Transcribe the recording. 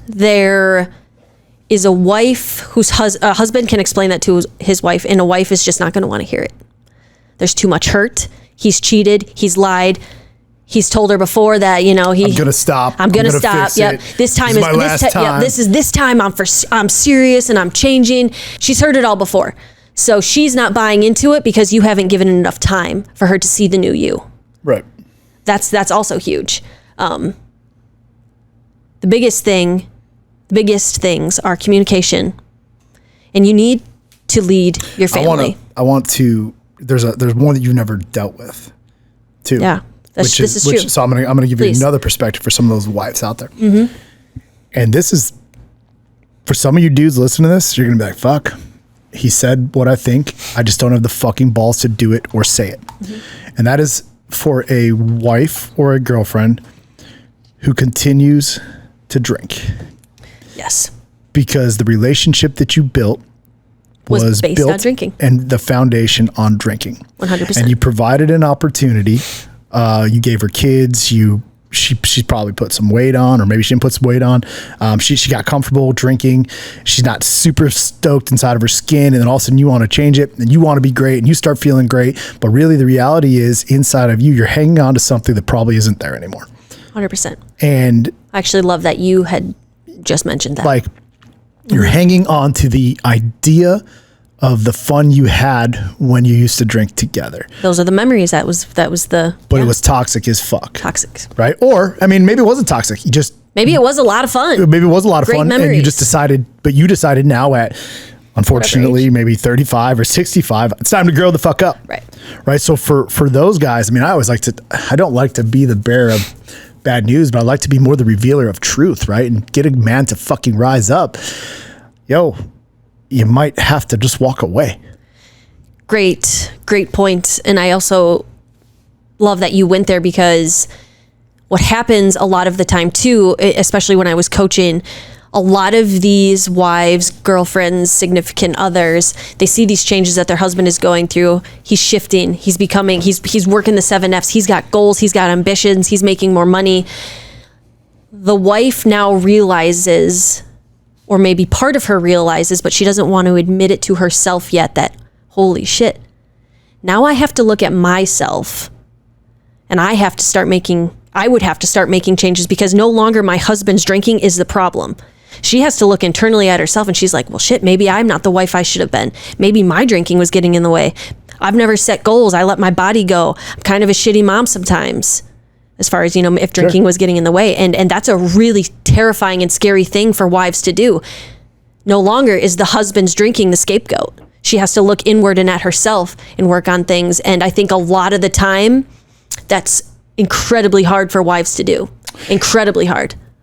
there is a wife whose husband can explain that to his wife, and a wife is just not going to want to hear it. There's too much hurt. He's cheated. He's lied. He's told her before that, I'm going to stop. I'm going to stop. Yep. This time is my last time. Yep. This time I'm serious and I'm changing. She's heard it all before. So she's not buying into it because you haven't given enough time for her to see the new you. Right. That's also huge. The biggest things are communication, and you need to lead your family. There's more that you've never dealt with too. Yeah. This is true. So I'm gonna give you another perspective for some of those wives out there. Mm-hmm. And this is, for some of you dudes listening to this, you're gonna be like, fuck, he said what I think. I just don't have the fucking balls to do it or say it. Mm-hmm. And that is for a wife or a girlfriend who continues to drink. Yes. Because the relationship that you built was based built on drinking, and the foundation on drinking. 100%. And you provided an opportunity. You gave her kids. She probably put some weight on, or maybe she didn't put some weight on. She got comfortable drinking. She's not super stoked inside of her skin, and then all of a sudden you want to change it, and you want to be great, and you start feeling great. But really, the reality is inside of you, you're hanging on to something that probably isn't there anymore. 100%. And I actually love that you had just mentioned that. Like, you're hanging on to the idea of the fun you had when you used to drink together. Those are the memories. That was the. But it was toxic as fuck. Toxic. Right? Or, I mean, maybe it wasn't toxic. Maybe it was a lot of fun. Maybe it was a lot of Great fun. memories. And you decided now at, unfortunately, maybe 35 or 65, it's time to grow the fuck up. Right. Right? So for those guys, I mean, I don't like to be the bearer of bad news, but I like to be more the revealer of truth, right? And get a man to fucking rise up. Yo, you might have to just walk away. Great point. And I also love that you went there, because what happens a lot of the time too, especially when I was coaching, a lot of these wives, girlfriends, significant others, they see these changes that their husband is going through. He's shifting. He's working the 7 F's. He's got goals. He's got ambitions. He's making more money. The wife now realizes, or maybe part of her realizes, but she doesn't want to admit it to herself yet, that, holy shit, now I have to look at myself, and I would have to start making changes, because no longer my husband's drinking is the problem. She has to look internally at herself, and she's like, well, shit, maybe I'm not the wife I should have been. Maybe my drinking was getting in the way. I've never set goals. I let my body go. I'm kind of a shitty mom sometimes, as far as, if drinking was getting in the way. And that's a really terrifying and scary thing for wives to do. No longer is the husband's drinking the scapegoat. She has to look inward and at herself and work on things. And I think a lot of the time, that's incredibly hard for wives to do. Incredibly hard.